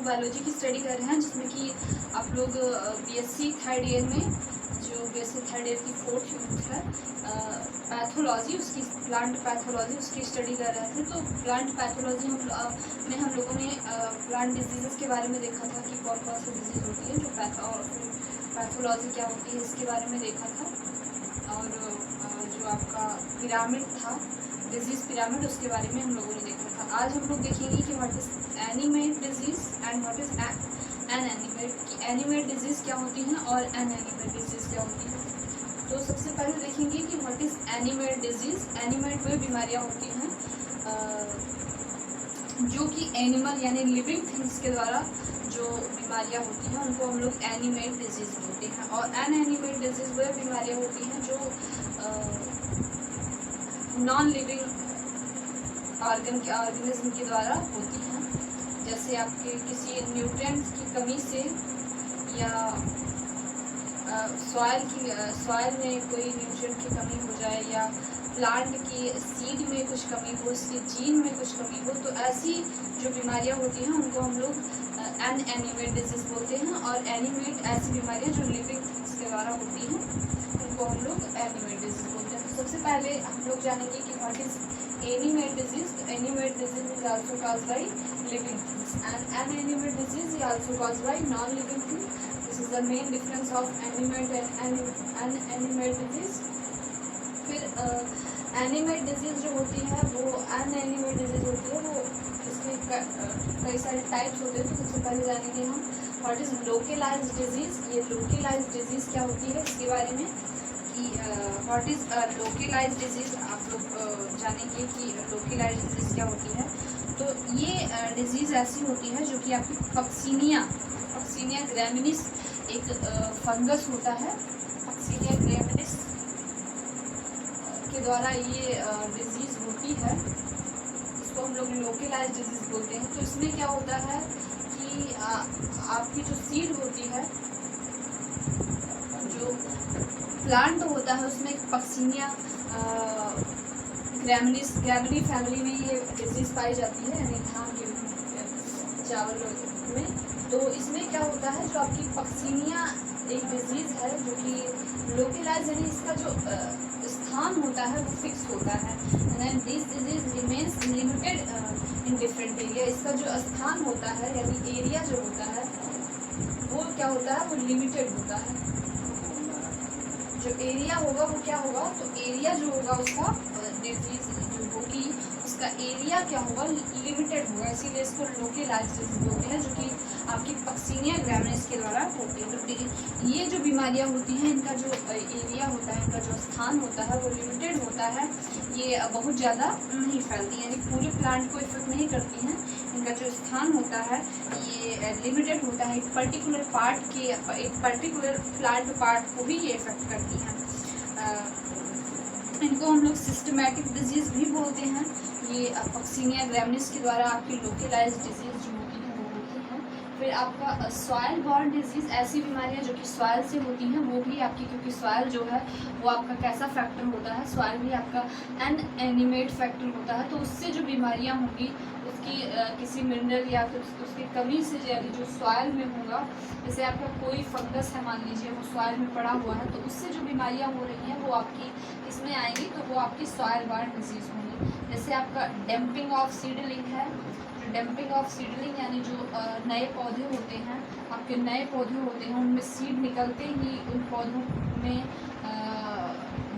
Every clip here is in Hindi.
लोग बायोलॉजी की स्टडी कर रहे हैं, जिसमें कि आप लोग बीएससी थर्ड ईयर में, जो बीएससी थर्ड ईयर की 4th यूनिट है पैथोलॉजी, उसकी प्लांट पैथोलॉजी उसकी स्टडी कर रहे थे। तो प्लांट पैथोलॉजी में हम लोगों ने प्लांट डिजीज़ के बारे में देखा था कि कौन कौन सी डिजीज़ होती है, जो और पैथोलॉजी क्या होती है इसके बारे में देखा था। और जो आपका पिरामिड था, डिजीज़ पिरामिड, उसके बारे में हम लोगों ने देखा था। आज हम लोग देखेंगे कि what is animate disease and what is an animate, कि एनिमेट डिजीज़ क्या होती हैं और एन एनिमेट डिजीज़ क्या होती है। तो सबसे पहले देखेंगे कि what is animate disease. Animate वे बीमारियाँ होती हैं जो कि एनिमल यानी लिविंग थिंग्स के द्वारा जो बीमारियाँ होती हैं उनको हम लोग एनिमेट डिजीज़ बोलते हैं। और एन एनिमेट डिजीज़ वे बीमारियाँ होती हैं जो नॉन लिविंग ऑर्गेनिज्म के द्वारा होती हैं। जैसे आपके किसी न्यूट्रिएंट्स की कमी से, या सॉइल में कोई न्यूट्रिएंट की कमी हो जाए, या प्लांट की सीड में कुछ कमी हो, उसके जीन में कुछ कमी हो, तो ऐसी जो बीमारियां होती हैं उनको हम लोग एन एनिमेट डिजीज़ बोलते हैं। और एनिमेट ऐसी बीमारियां जो लिविंग थिंग्स के द्वारा होती हैं उनको हम लोग एनिमेट डिजीज़ बोलते हैं। तो सबसे पहले हम लोग जानेंगे कि व्हाट इज़ एनिमेट डिजीज़। तो animate disease is also caused by living things and inanimate disease is also caused by non living things. This is the main difference of animate and inanimate disease. फिर एनिमेट डिजीज़ जो होती है वो एन एनिमेट डिजीज़ होती है, वो इसमें कई सारे टाइप्स होते हैं। तो सबसे पहले जानेंगे हम व्हाट इज़ लोकलाइज्ड डिजीज़। ये लोकलाइज्ड डिजीज़ क्या होती है इसके बारे में, कि व्हाट इज़ लोकलाइज्ड डिजीज़। आप लोग जानेंगे कि लोकलाइज्ड डिजीज़ क्या होती है। तो ये डिजीज़ ऐसी होती है जो कि आपकी पक्सीनिया ग्रैमिनिस एक फंगस होता है, पक्सीनिया ग्रैमिनिस के द्वारा ये डिजीज़ होती है। इसको हम लोग लोकलाइज्ड डिजीज़ बोलते हैं। तो इसमें क्या होता है कि आपकी जो सीड होती है, जो प्लांट होता है, उसमें पक्सीनिया ग्रैमिनी फैमिली में ये डिजीज़ पाई जाती है, यानी धान के चावल में। तो इसमें क्या होता है, जो आपकी पक्सीनिया एक डिजीज़ है जो कि लोकलाइज, यानी इसका जो स्थान होता है वो फिक्स होता है। And this disease remains limited in different area. इसका जो स्थान होता है यानी एरिया जो होता है वो क्या होता है, वो लिमिटेड होता है। जो एरिया होगा वो क्या होगा, तो एरिया जो होगा उसका डिजीज़ जो होगी उसका एरिया क्या होगा, लिमिटेड होगा। इसीलिए इसको लोकलाइज्ड डिजीज़ बोलते हैं, जो कि आपकी पक्सीनिया ग्रैमिनिस के द्वारा होती है। तो ये जो बीमारियां होती हैं इनका जो एरिया होता है, इनका जो स्थान होता है वो लिमिटेड होता है। ये बहुत ज़्यादा नहीं फैलती, यानी पूरे प्लांट को इफेक्ट नहीं करती हैं। इनका जो स्थान होता है ये लिमिटेड होता है, एक पर्टिकुलर पार्ट के, एक पर्टिकुलर प्लांट पार्ट को भी ये इफेक्ट करती हैं। इनको हम लोग सिस्टमैटिक डिजीज़ भी बोलते हैं। ये पक्सीनिया ग्रैमिनिस के द्वारा आपकी लोकलाइज्ड डिजीज़ जो होती है वो होती है। फिर आपका सॉइल बॉर्न डिजीज़, ऐसी बीमारियां जो कि सॉइल से होती हैं, वो भी आपकी, क्योंकि सॉइल जो है वो आपका कैसा फैक्टर होता है, सॉइल भी आपका एन एनिमेट फैक्टर होता है। तो उससे जो बीमारियां होंगी उसकी किसी मिनरल या फिर उसकी कमी से, यानी जो सॉइल में होगा, जैसे आपका कोई फंगस है मान लीजिए वो सॉइल में पड़ा हुआ है, तो उससे जो बीमारियां हो रही हैं वो आपकी इसमें आएंगी, तो वो आपकी सॉइल बॉर्न डिजीज़ होंगी। जैसे आपका डैम्पिंग ऑफ सीडलिंग है। जो डैम्पिंग ऑफ सीडलिंग यानी जो नए पौधे होते हैं, आपके नए पौधे होते हैं, उनमें सीड निकलते ही उन पौधों में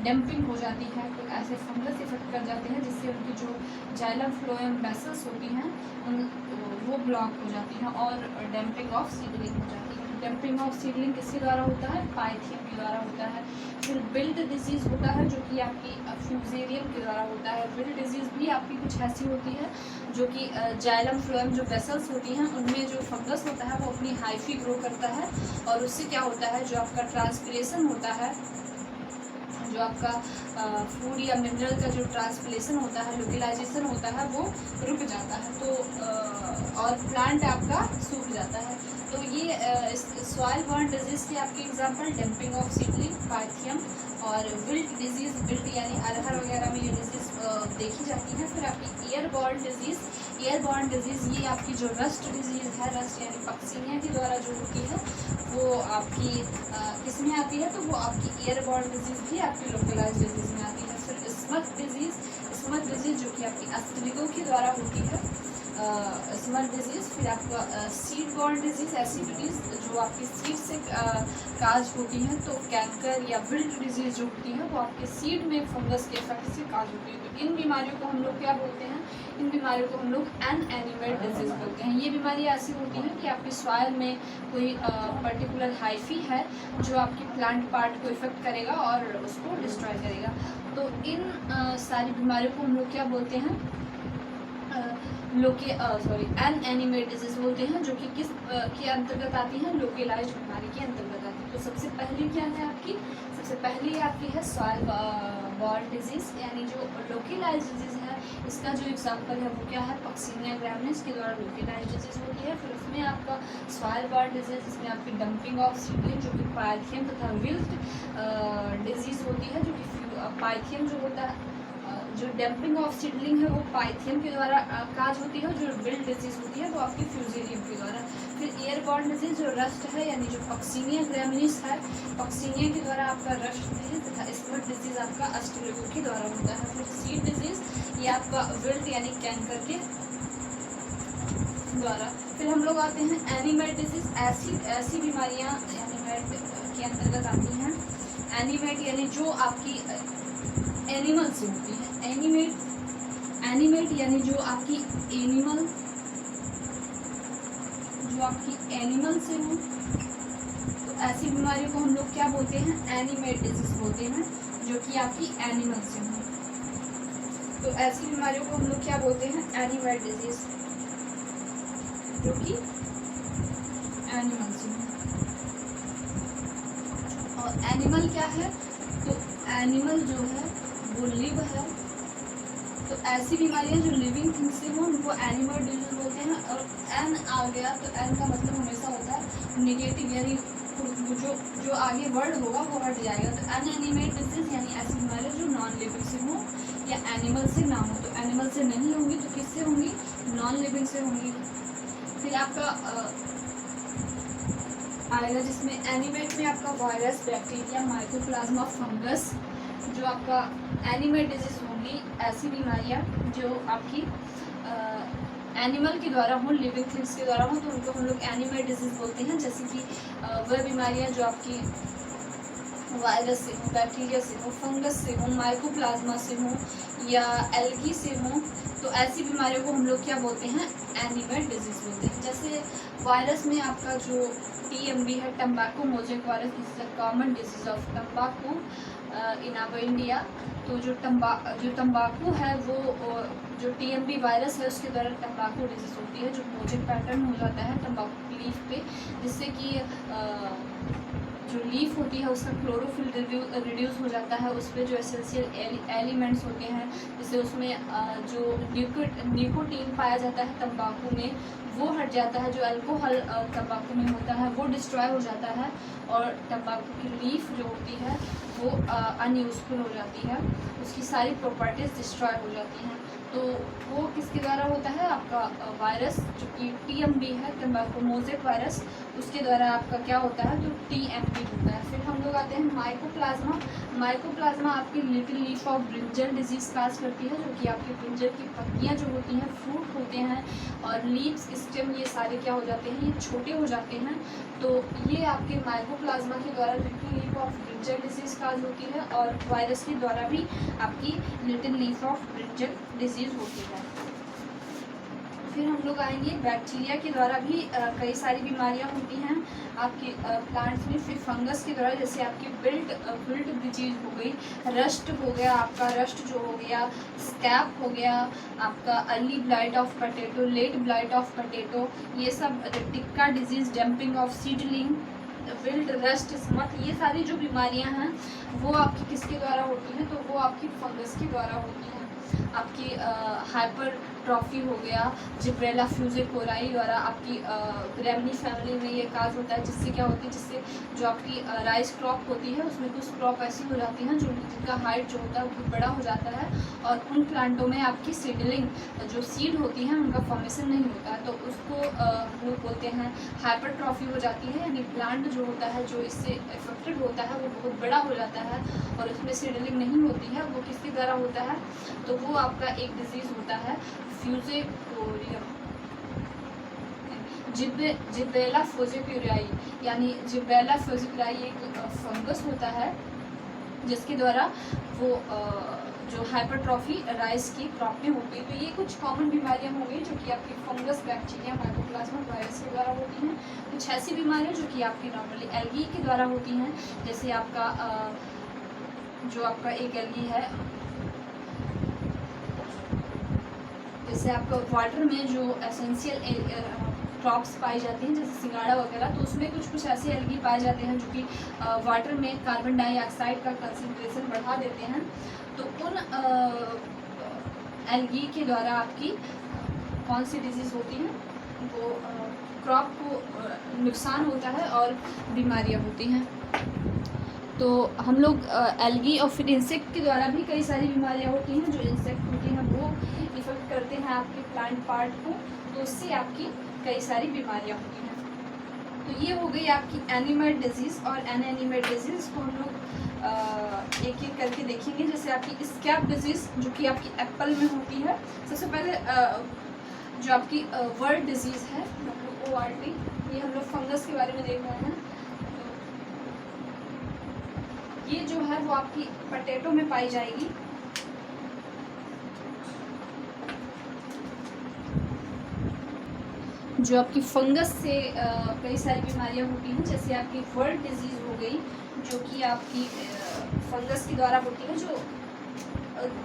डैम्पिंग हो जाती है, तो ऐसे फंगस इफेक्ट कर जाते हैं, जिससे उनकी जो जाइलम फ्लोएम वेसल्स होती हैं वो ब्लॉक हो जाती हैं और डैम्पिंग ऑफ सीडलिंग हो जाती है। डैम्पिंग ऑफ सीडलिंग किसके द्वारा होता है, पाइथियम के द्वारा होता है। फिर बिल्ट डिजीज़ होता है जो कि आपकी फ्यूजेरियम के द्वारा होता है। बिल्ट डिजीज़ भी आपकी कुछ ऐसी होती है जो कि जाइलम फ्लोएम जो वेसल्स होती हैं उनमें जो फंगस होता है वो अपनी हाइफी ग्रो करता है, और उससे क्या होता है, जो आपका ट्रांसपिरेशन होता है, जो आपका फूड या मिनरल का जो ट्रांसप्लेशन होता है, लोकलाइजेशन होता है, वो रुक जाता है, तो और प्लांट आपका सूख जाता है। तो ये सॉइल बॉर्न डिजीज़ के आपके example dumping off seedling, Pythium और विल्ट डिजीज़, विल्ट यानी अरहर वगैरह में ये डिजीज़ देखी जाती है। फिर आपकी एयरबॉर्न डिजीज़ ये आपकी जो रस्ट डिजीज़ है, रस्ट यानी पक्सीनिया के द्वारा जो होती है, वो आपकी किसमें आती है, तो वो आपकी एयरबॉर्न डिजीज़ भी आपकी लोकलाइज डिजीज़ में आती है। फिर स्मथ डिजीज़ जो कि आपकी अस्तलिगों के द्वारा होती है, स्मथ डिजीज़। फिर आपका सीड बॉर्न डिजीज़, ऐसी डिजीज़ जो आपकी सीड से काज होती है, तो कैंकर या विल्ट डिजीज़ जो होती है वो आपके सीड में फंगस के इफेक्ट से काज होती है। तो इन बीमारियों को हम लोग क्या बोलते हैं, इन बीमारियों को हम लोग एनएनिमेट डिजीज़ बोलते हैं। ये बीमारियाँ ऐसी होती हैं कि आपकी सॉइल में कोई पर्टिकुलर हाइफी है जो आपकी प्लांट पार्ट को इफेक्ट करेगा और उसको डिस्ट्रॉय करेगा। तो इन सारी बीमारियों को हम लोग क्या बोलते हैं, एनएनिमेट डिजीज़ बोलते हैं, जो कि किस के अंतर्गत आती हैं, लोकलाइज्ड बीमारी के अंतर्गत आती है। तो सबसे पहली क्या है आपकी, सबसे पहली आपकी है सॉइल बॉर्न डिजीज़, यानी जो लोकलाइज्ड डिजीज़ है, इसका जो एग्जांपल है वो क्या है, पक्सीनिया ग्रैमिनेस के द्वारा लोकलाइज्ड डिजीज़ होती है। फिर उसमें आपका सॉइल बॉर्न डिजीज़, जिसमें आपकी डंपिंग ऑफ सीडलिंग जो कि पाइथियम तथा विल्ट डिजीज़ होती है, जो कि पाइथियम जो होता है, जो डंपिंग ऑफ सीडलिंग है वो पाइथियम के द्वारा काज होती है, और जो विल्ट डिजीज़ होती है वो आपकी फ्यूजेरियम के द्वारा। फिर एयरबॉर्न डिजीज़ जो रस्ट है, यानी जो पक्सीनिया ग्रैमिनेस है, पक्सीनिया के द्वारा आपका रस्ट डिजीज़ तथा स्मथ डिजीज़ आपका अष्टलोगों के द्वारा होता है। फिर सीड डिजीज़ ये आपका विल्ट यानी कैंकर के द्वारा। फिर हम लोग आते हैं एनिमेट डिजीज़, ऐसी बीमारियाँ एनिमेट के अंतर्गत आती हैं। एनिमेट यानी जो आपकी एनिमल से होती है, एनिमेट यानी जो आपकी एनिमल से हो, तो ऐसी बीमारियों को हम लोग क्या बोलते हैं, एनिमेट डिजीज़ बोलते हैं, जो कि आपकी एनिमल से हो। तो ऐसी बीमारियों को हम लोग क्या बोलते हैं, एनिमेट डिजीज़, जो कि एनिमल से हो। और एनिमल क्या है, तो एनिमल जो है वो लिव है, तो ऐसी बीमारियां जो लिविंग थिंग्स से हो उनको एनिमल डिजीज बोलते हैं। और एन आ गया तो एन का मतलब हमेशा होता है नेगेटिव, यानी जो आगे वर्ड होगा वो हट जाएगा। तो अनएनिमेट डिजीज यानी ऐसी बीमारियां जो नॉन लिविंग से हो या एनिमल से ना हो। तो एनिमल से नहीं होंगी तो किससे होंगी, नॉन लिविंग से होंगी। फिर आपका आएगा जिसमें एनिमेट में आपका वायरस, बैक्टीरिया, माइकोप्लाज्मा, फंगस, जो आपका एनिमेट डिजीज होंगी, ऐसी बीमारियां जो आपकी एनिमल के द्वारा हो, लिविंग थिंग्स के द्वारा हो, तो उनको हम लोग एनिमेट डिजीज बोलते हैं। जैसे कि वह बीमारियां जो आपकी वायरस से हो, बैक्टीरिया से हो, फंगस से हो, माइकोप्लाज्मा से हो या एल्गी से हो, तो ऐसी बीमारियों को हम लोग क्या बोलते हैं, एनिमेट डिजीज बोलते हैं। जैसे वायरस में आपका जो TMB है, tobacco mosaic virus, is the common disease of तम्बाकू इन आवर इंडिया। तो जो तम्बाकू है वो जो TMB वायरस है उसके द्वारा तम्बाकू डिजीज होती है, जो मोजेक पैटर्न हो जाता है तम्बाकू की लीफ पे, जिससे कि जो लीफ होती है उसका क्लोरोफिल रिड्यूस हो जाता है। उस पर जो एसेंशियल एलिमेंट्स होते हैं, जैसे उसमें जो निकोटीन पाया जाता है तंबाकू में, वो हट जाता है। जो अल्कोहल तंबाकू में होता है वो डिस्ट्रॉय हो जाता है, और तंबाकू की लीफ जो होती है वो अनयूजफुल हो जाती है, उसकी सारी प्रॉपर्टीज़ डिस्ट्रॉय हो जाती हैं। तो वो किसके द्वारा होता है, आपका वायरस जो कि TMB है, तंबाकू मोजेक वायरस, उसके द्वारा आपका क्या होता है, तो TMB होता है। फिर हम लोग आते हैं माइकोप्लाज्मा आपकी little leaf of brinjal disease cause करती है, जो कि आपके ब्रिंजल की पत्तियां जो होती हैं, फ्रूट होते हैं और लीव्स, स्टेम, ये सारे क्या हो जाते हैं, ये छोटे हो जाते हैं। तो ये आपके माइकोप्लाज्मा के द्वारा little leaf of brinjal disease cause होती है, और वायरस के द्वारा भी आपकी little leaf of brinjal disease होती है। फिर हम लोग आएंगे बैक्टीरिया के द्वारा भी कई सारी बीमारियां होती हैं आपके प्लांट्स में। फिर फंगस के द्वारा, जैसे आपकी विल्ट डिजीज हो गई, रस्ट हो गया, आपका रस्ट जो हो गया, स्कैब हो गया, आपका early blight of potato, late blight of potato, ये सब tikka disease, damping off seedling, wilt, rust, smut, ये सारी जो बीमारियां हैं वो आपकी किसके द्वारा होती हैं? तो वो आपकी फंगस के द्वारा होती हैं। आपकी हाइपरट्रॉफी हो गया जिब्रेला फ्यूजिकोराई द्वारा, आपकी ग्रेमनी फैमिली में ये काज होता है, जिससे क्या होती है, जिससे जो आपकी राइस क्रॉप होती है उसमें कुछ क्रॉप ऐसी हो जाती हैं जो जिनका हाइट जो होता है वो बड़ा हो जाता है, और उन प्लांटों में आपकी सीडलिंग जो सीड होती है उनका फॉर्मेशन नहीं होता है, तो उसको हम लोग बोलते हैं हाइपरट्रॉफी हो जाती है। यानी प्लांट जो होता है जो इससे इफेक्टेड होता है वो बहुत बड़ा हो जाता है और उसमें सीडलिंग नहीं होती है। वो किसके द्वारा होता है? तो वो आपका एक डिजीज़ होता है फ्यूजिकोरियम, जिब्रेला फ्यूजिकोराई, यानी जिब्रेला फ्यूजिकोराई एक फंगस होता है जिसके द्वारा वो जो हाइपरट्रॉफी राइस की क्रॉप में होती है। तो ये कुछ कॉमन बीमारियां हो गई जो कि आपकी फंगस, बैक्टीरिया, माइकोप्लाज्मा, वायरस के द्वारा होती हैं। कुछ ऐसी बीमारियां जो कि आपकी नॉर्मली एल्गी के द्वारा होती हैं, जैसे आपका जो आपका एक एल्गी है, जैसे आपका वाटर में जो एसेंशियल क्रॉप्स पाई जाती हैं जैसे सिंगाड़ा वगैरह, तो उसमें कुछ ऐसे एल्गी पाए जाते हैं जो कि वाटर में कार्बन डाइऑक्साइड का कंसंट्रेशन बढ़ा देते हैं। तो उन एल्गी के द्वारा आपकी कौन सी डिजीज़ होती है? वो क्रॉप को नुकसान होता है और बीमारियां होती हैं। तो हम लोग एल्गी और फिर इंसेक्ट के द्वारा भी कई सारी बीमारियां होती हैं। जो इंसेक्ट होती हैं वो इफेक्ट करते हैं आपके प्लांट पार्ट को, तो उससे आपकी कई सारी बीमारियां होती हैं। तो ये हो गई आपकी एनिमेट डिजीज़, और एनिमेट डिजीज़ को हम लोग एक एक करके देखेंगे। जैसे आपकी स्कैब डिजीज़ जो कि आपकी एप्पल में होती है। सबसे पहले जो आपकी वर्ड डिजीज़ है ORT, ये हम लोग फंगस के बारे में देख रहे हैं। ये जो है वो आपकी पोटैटो में पाई जाएगी। जो आपकी फंगस से कई सारी बीमारियां होती हैं, जैसे आपकी वर्ड डिजीज़ हो गई जो कि आपकी फंगस के द्वारा होती है, जो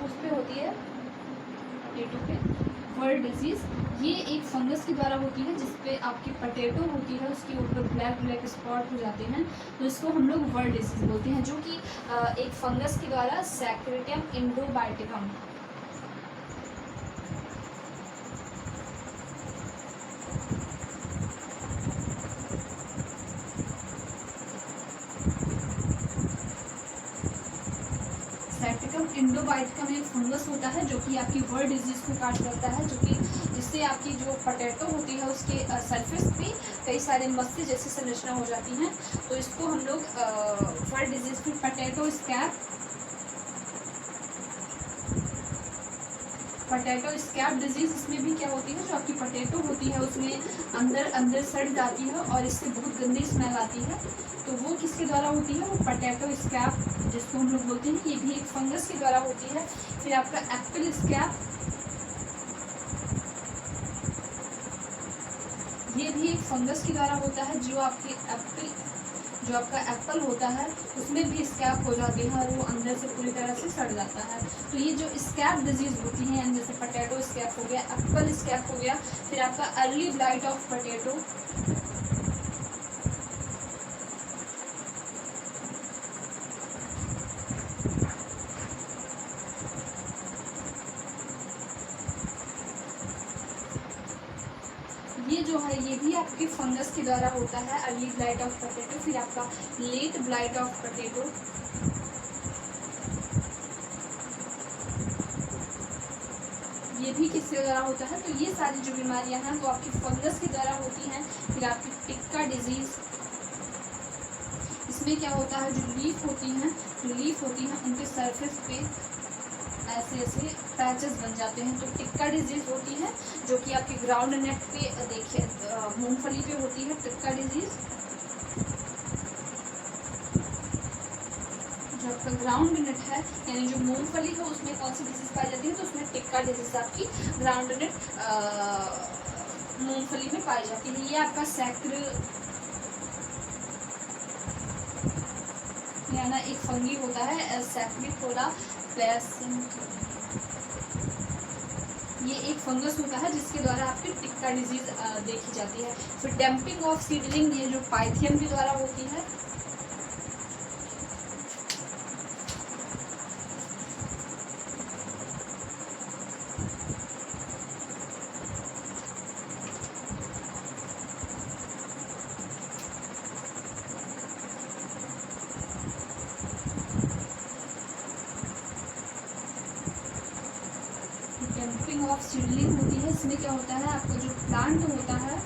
उस पे होती है पोटैटो पे। वर्ड डिजीज़ ये एक फंगस के द्वारा होती है जिसपे आपकी पोटैटो होती है, उसके ऊपर ब्लैक स्पॉट हो जाते हैं, तो इसको हम लोग वर्ड डिजीज़ बोलते हैं, जो कि एक फंगस के द्वारा सैक्रेटियम इंडोबाइटिकम। इंडोबाइटिकम एक फंगस होता है जो कि आपकी वर्ड डिजीज़ को काट करता है, जो कि जिससे आपकी जो पोटैटो होती है उसके सरफेस पे कई सारे मस्से जैसी संरचना हो जाती हैं। तो इसको हम लोग वर्ड डिजीज़ फिर पोटैटो स्कैब डिजीज़, इसमें भी क्या होती है, जो आपकी पोटैटो होती है उसमें अंदर सड़ जाती है और इससे बहुत गंदी स्मेल आती है। तो वो किसके द्वारा होती है? वो पोटैटो स्कैब, जिसको हम लोग बोलते हैं, ये भी एक फंगस के द्वारा होती है। फिर आपका एप्पल स्कैब, ये भी एक फंगस के द्वारा होता है। जो आपका एप्पल होता है उसमें भी स्कैब हो जाती है और वो अंदर से पूरी तरह से सड़ जाता है। तो ये जो स्कैब डिजीज़ होती हैं, जैसे पोटैटो स्कैब हो गया, एप्पल स्कैब हो गया, फिर आपका अर्ली ब्लाइट ऑफ पोटैटो, ये जो है ये भी आपके फंगस के द्वारा होता है, अर्ली ब्लाइट ऑफ पोटैटो। फिर आपका लेट ब्लाइट ऑफ पोटैटो, ये भी किसके द्वारा होता है? तो ये सारी जो बीमारियां हैं वो आपकी फंगस के द्वारा होती हैं। फिर आपकी टिक्का डिजीज़, इसमें क्या होता है, जो लीफ होती हैं उनके सरफेस पे ऐसे पैचेस बन जाते हैं, तो टिक्का डिजीज़ होती है, जो कि आपके ग्राउंड नेट पे देखिए मूंगफली पे होती है टिक्का डिजीज़। जो आपका ग्राउंड नेट है यानी जो मूंगफली है उसमें कौन सी डिजीज़ पाई जाती है? तो उसमें टिक्का डिजीज़ आपकी ग्राउंड नेट मूंगफली में पाई जाती है। ये आपका याना एक फंगी होता है सैक्रिपोला प्लेसेंट, ये एक फंगस होता है जिसके द्वारा आपकी टिक्का डिजीज़ देखी जाती है। फिर डैम्पिंग ऑफ सीडलिंग, ये जो पाइथियम के द्वारा होती है। सीडलिंग होती है, इसमें क्या होता है आपका जो प्लांट होता है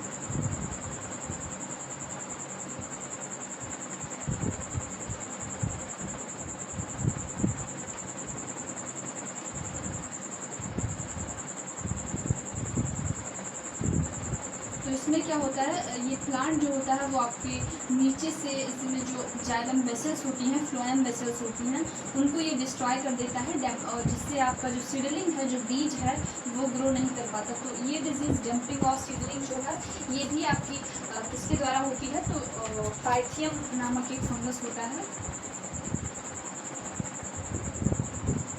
इसमें क्या होता है, ये प्लांट जो होता है वो आपके नीचे से इसमें जो जाइलम वेसल्स होती हैं, फ्लोएम वेसल्स होती हैं, उनको ये डिस्ट्रॉय कर देता है और जिससे आपका जो सीडलिंग है, जो बीज है, वो ग्रो नहीं कर पाता। तो ये डिजीज़ डंपिंग ऑफ सीडलिंग जो है ये भी आपकी किसके द्वारा होती है, तो पाइथियम नामक एक फंगस होता है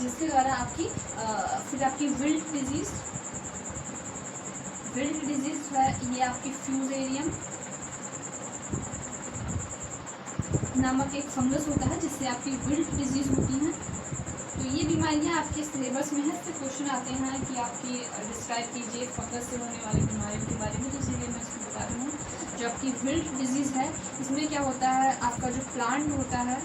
जिसके द्वारा आपकी फिर आपकी विल्ट डिजीज़ है, ये आपकी फ्यूजेरियम नामक एक फंगस होता है जिससे आपकी विल्ट डिजीज़ होती है। तो ये बीमारियां आपके सिलेबस में है, इससे क्वेश्चन आते हैं कि आपकी डिस्क्राइब कीजिए फंगस से होने वाली बीमारियों के बारे में, तो इसीलिए मैं इसको बता रही हूँ। जो आपकी विल्ट डिजीज़ है इसमें क्या होता है, आपका जो प्लांट होता है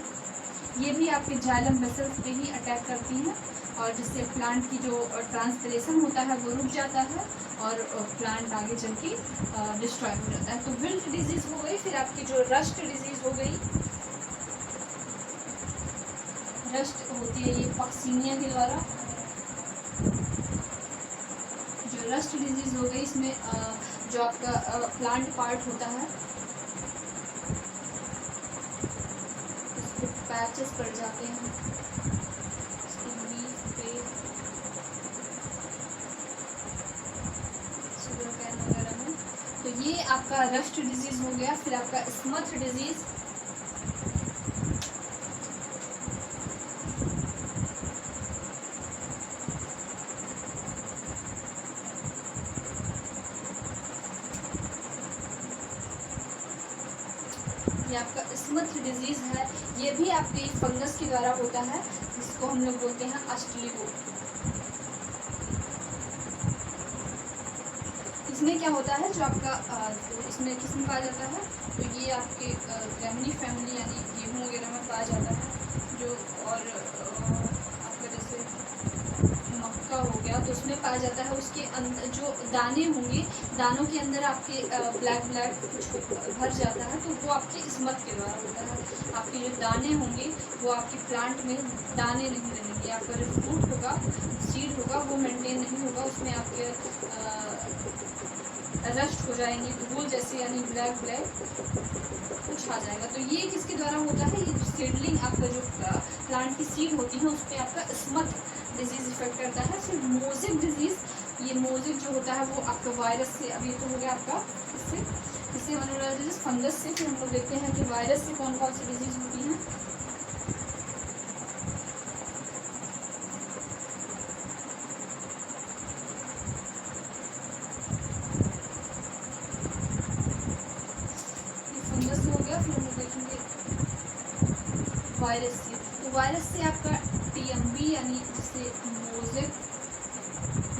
ये भी आपके जाइलम वेसल्स पे ही अटैक करती हैं और जिससे प्लांट की जो ट्रांसपिरेशन होता है वो रुक जाता है और प्लांट आगे चल के डिस्ट्रॉय हो जाता है। तो विल्ट डिजीज़ हो गई। फिर आपकी जो रस्ट डिजीज़ हो गई, रस्ट होती है ये पक्सीनिया के द्वारा। जो रस्ट डिजीज़ हो गई इसमें जो आपका प्लांट पार्ट होता है उसको पैचेस पड़ जाते हैं ये आपका रस्ट डिजीज़ हो गया। फिर आपका स्मथ डिजीज़, ये आपका स्मथ डिजीज़ है, ये भी आपके फंगस के द्वारा होता है जिसको हम लोग बोलते हैं अस्टिलिगो। इसमें क्या होता है, जो आपका इसमें किसमें पाया जाता है, तो ये आपके ग्रेमिनी फैमिली यानी गेहूँ वगैरह में पाया जाता है। जो और आपका जैसे मक्का हो गया तो उसमें पाया जाता है। उसके अंदर जो दाने होंगे, दानों के अंदर आपके ब्लैक कुछ भर जाता है, तो वो आपके स्मथ के द्वारा होता है। आपके जो दाने होंगे वो आपके प्लांट में दाने नहीं रहेंगे, आपका जो फ्रूट होगा, सीड होगा, वो मेंटेन नहीं होगा, उसमें आपके रस्ट हो जाएंगे, धूल जैसे यानी ब्लैक कुछ आ जाएगा। तो ये किसके द्वारा होता है, ये सीडलिंग आपका जो प्लांट की सीड होती है उस पर आपका स्मथ डिजीज़ इफेक्ट करता है। फिर मोज़ेक डिजीज़, ये मोज़ेक जो होता है वो आपका वायरस से, अभी तो हो गया आपका इससे होने वाला डिजीज़ फंगस से। फिर हम लोग देखते हैं कि वायरस से कौन कौन सी डिजीज़ होती हैं। वायरस से, तो वायरस से आपका टीएमबी यानी जिससे मोज़ेक,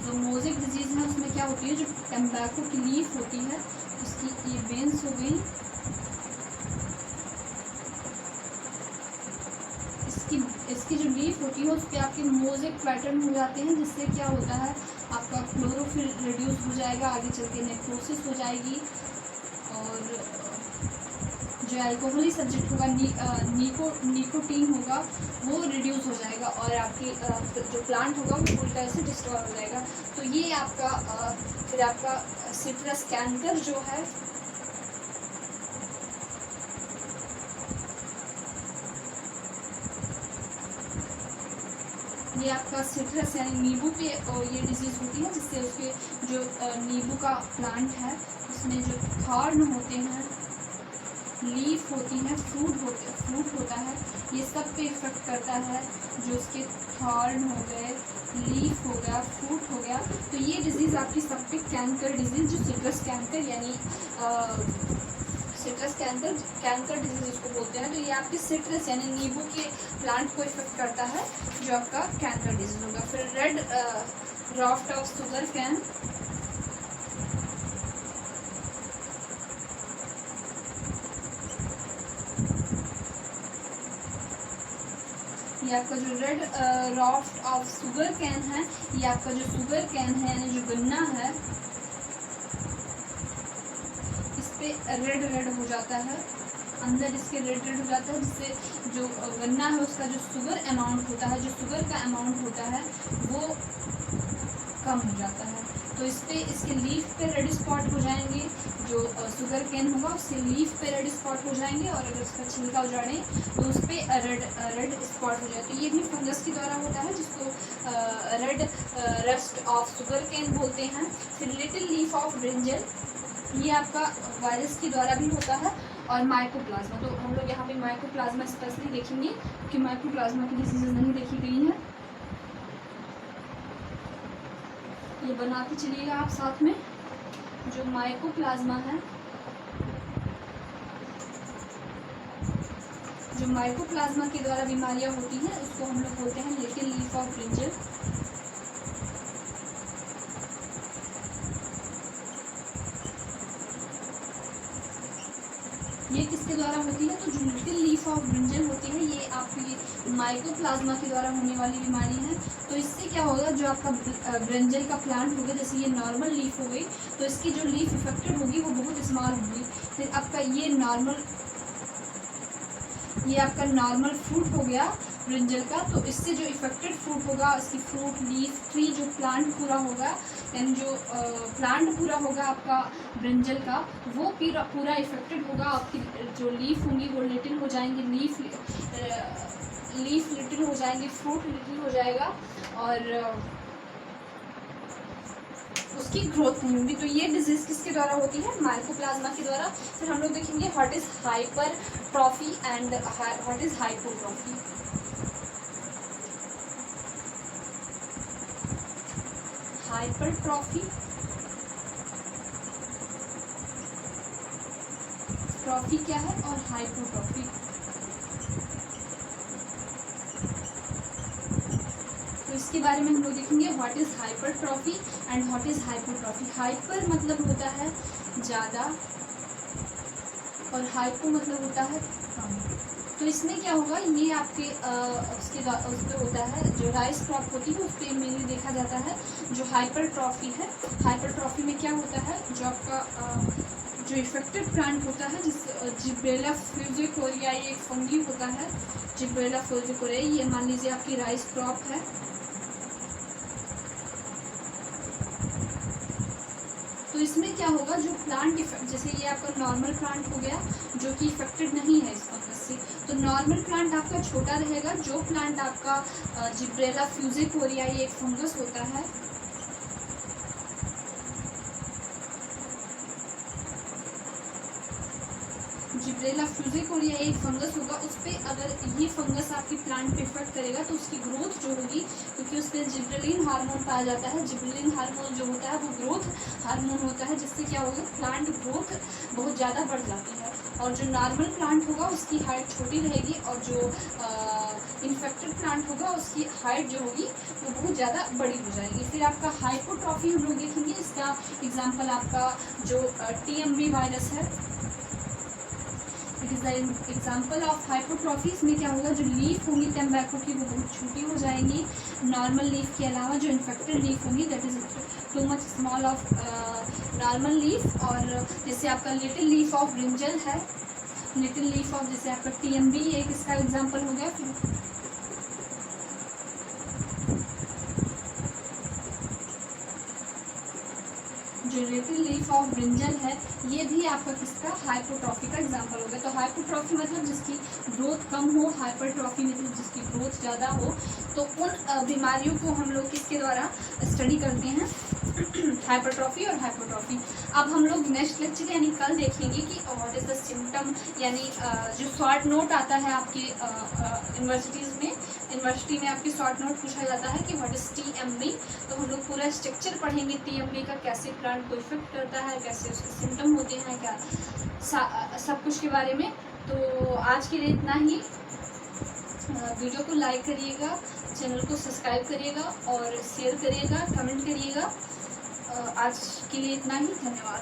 जो मोज़ेक डिजीज़ है उसमें क्या होती है, जो टम्बैको की लीफ होती है उसकी ये वेन्स हो गई, इसकी जो लीफ होती है उस पर आपके मोज़ेक पैटर्न हो जाते हैं, जिससे क्या होता है आपका क्लोरोफिल रिड्यूस हो जाएगा, आगे चल के नेक्रोसिस हो जाएगी और जो अल्कोहली सब्जेक्ट होगा निकोटीन होगा वो रिड्यूस हो जाएगा और आपकी जो प्लांट होगा वो पूरी तरह से डिस्ट्रॉय हो जाएगा। तो ये आपका फिर आपका सिट्रस कैंकर जो है, ये आपका सिट्रस यानी नींबू पे ये डिजीज़ होती है, जिससे उसके जो नींबू का प्लांट है उसमें जो थॉर्न होते हैं, लीफ होती है, फ्रूट होता है, ये सब पे इफेक्ट करता है। जो उसके थॉर्न हो गए, लीफ हो गया, फ्रूट हो गया, तो ये डिजीज़ आपकी सब पे कैंकर डिजीज़, जो सिट्रस कैंकर यानी सिट्रस कैंकर डिजीज़ इसको बोलते हैं। तो ये आपके सिट्रस यानी नींबू के प्लांट को इफेक्ट करता है, जो आपका कैंकर डिजीज़ होगा। फिर रेड रॉफ्ट ऑफ शुगर कैन, ये ये आपका जो रेड रॉफ्ट ऑफ शुगर कैन है, ये आपका जो शुगर कैन है यानी जो गन्ना है, इस पे रेड हो जाता है, अंदर इसके रेड हो जाता है, जिससे जो गन्ना है उसका जो शुगर अमाउंट होता है, जो शुगर का अमाउंट होता है वो कम हो जाता है। तो इस पे इसके लीफ पे रेड स्पॉट हो जाएंगे, जो शुगर कैन होगा उसके लीफ पे रेड स्पॉट हो जाएंगे, और अगर उसका छिलका उजाड़ें तो उस पर रेड स्पॉट हो जाए। तो ये भी फंगस के द्वारा होता है, जिसको red rust of sugar cane बोलते हैं। फिर लिटिल लीफ ऑफ ब्रिंजल, ये आपका वायरस के द्वारा भी होता है। और माइकोप्लाज्मा, तो हम लोग यहाँ पे माइकोप्लाज्मा स्पेशली देखेंगे कि माइकोप्लाज्मा की डिसीजेज नहीं देखी गई है। ये बनाते चलिएगा आप साथ में। जो माइकोप्लाज्मा है, जो माइकोप्लाज्मा के द्वारा बीमारियां होती हैं उसको हम लोग बोलते हैं लिटिल लीफ ऑफ ब्रिंजल। ये किसके द्वारा होती है? तो जो लिटिल लीफ ऑफ ब्रिंजल होती है ये आपकी माइकोप्लाज्मा के द्वारा होने वाली बीमारी है। तो इससे क्या होगा, जो आपका ब्रिंजल का प्लांट होगा, जैसे ये नॉर्मल लीफ हो गई तो इसकी जो लीफ इफेक्टेड होगी वो बहुत स्मॉल होगी। फिर आपका ये आपका नॉर्मल फ्रूट हो गया ब्रिंजल का, तो इससे जो इफेक्टेड फ्रूट होगा, इसकी फ्रूट लीफ ट्री जो प्लांट पूरा होगा, यानी जो प्लांट पूरा होगा आपका ब्रिंजल का, वो पूरा इफेक्टेड होगा। आपकी जो लीफ होंगी वो लिटिल हो जाएंगी, लीफ लिटिल हो जाएंगे, फ्रूट लिटिल हो जाएगा, और उसकी ग्रोथ नहीं होगी। तो ये डिजीज किसके द्वारा होती है? माइकोप्लाज्मा के द्वारा। फिर हम लोग देखेंगे what is hypertrophy and what is hypotrophy. Hypertrophy, trophy क्या है, और हाइपोट्रॉफी। तो इसके बारे में हम लोग देखेंगे what is hypertrophy and what is hypotrophy. Hyper मतलब होता है ज़्यादा, और हाइपो मतलब होता है कम। तो इसमें क्या होगा, ये आपके उस पर होता है, जो राइस क्रॉप होती है उस पर मेनली देखा जाता है। जो हाइपरट्रॉफी है, हाइपरट्रॉफी में क्या होता है, जो आपका जो इफेक्टेड प्लांट होता है, जिस जिब्रेला फ्यूजिकोरिया, ये एक फंगी होता है जिब्रेला फ्यूजिकोरिया। ये मान लीजिए आपकी राइस क्रॉप है, तो इसमें क्या होगा, जो प्लांट जैसे ये आपका नॉर्मल प्लांट हो गया जो कि इफेक्टेड नहीं है इस फंगस से, तो नॉर्मल प्लांट आपका छोटा रहेगा। जो प्लांट आपका जिब्रेला फ्यूजिकोरिया, ये एक फंगस होता है, जिब्रेला फ्यूजिकोरिया एक फंगस होगा, उस पर अगर ये फंगस आपकी प्लांट पे इफेक्ट करेगा तो उसकी ग्रोथ जो होगी, क्योंकि उस पर जिब्रेलिन हार्मोन पाया जाता है। जिब्रेलिन हार्मोन जो होता है वो ग्रोथ हार्मोन होता है, जिससे क्या होगा, प्लांट ग्रोथ बहुत ज़्यादा बढ़ जाती है। और जो नॉर्मल प्लांट होगा उसकी हाइट छोटी रहेगी, और जो इन्फेक्टेड प्लांट होगा उसकी हाइट जो होगी वो बहुत ज़्यादा बड़ी हो जाएगी। फिर आपका हाइपोट्रॉफी हम लोग देखेंगे। इसका एग्जाम्पल आपका जो TMV वायरस है, it is the example of hypotrophy. इसमें क्या होगा, जो लीफ होंगी टम्बैको की वो बहुत छोटी हो जाएंगी, नॉर्मल लीफ के अलावा। जो इन्फेक्टेड लीफ होंगी that is too much small of normal leaf. और जैसे आपका लिटिल लीफ ऑफ ब्रिंजल है, लिटिल लीफ ऑफ जैसे आपका TMV एक इसका एग्जाम्पल हो गया। फिर जो लिटिल लीफ ऑफ ब्रिंजल है ये भी आपका किसका, हाइपोट्रॉफी का एग्जांपल हो गया। तो हाइपोट्रॉफी मतलब जिसकी ग्रोथ कम हो, हाइपरट्रॉफी मतलब जिसकी ग्रोथ ज़्यादा हो। तो उन बीमारियों को हम लोग किसके द्वारा स्टडी करते हैं, हाइपरट्रॉफी और हाइपोट्रॉफी। अब हम लोग नेक्स्ट लेक्चर यानी कल देखेंगे कि व्हाट इज़ द सिम्टम, यानी जो शॉर्ट नोट आता है आपके यूनिवर्सिटी में आपकी शॉर्ट नोट पूछा जाता है कि व्हाट इज़ TMV। तो हम लोग पूरा स्ट्रक्चर पढ़ेंगे TMV का, कैसे प्लांट को इफेक्ट करता है, कैसे उसके सिम्टम होते हैं, क्या सब कुछ के बारे में। तो आज के लिए इतना ही। वीडियो को लाइक करिएगा, चैनल को सब्सक्राइब करिएगा और शेयर करिएगा, कमेंट करिएगा। आज के लिए इतना ही, धन्यवाद।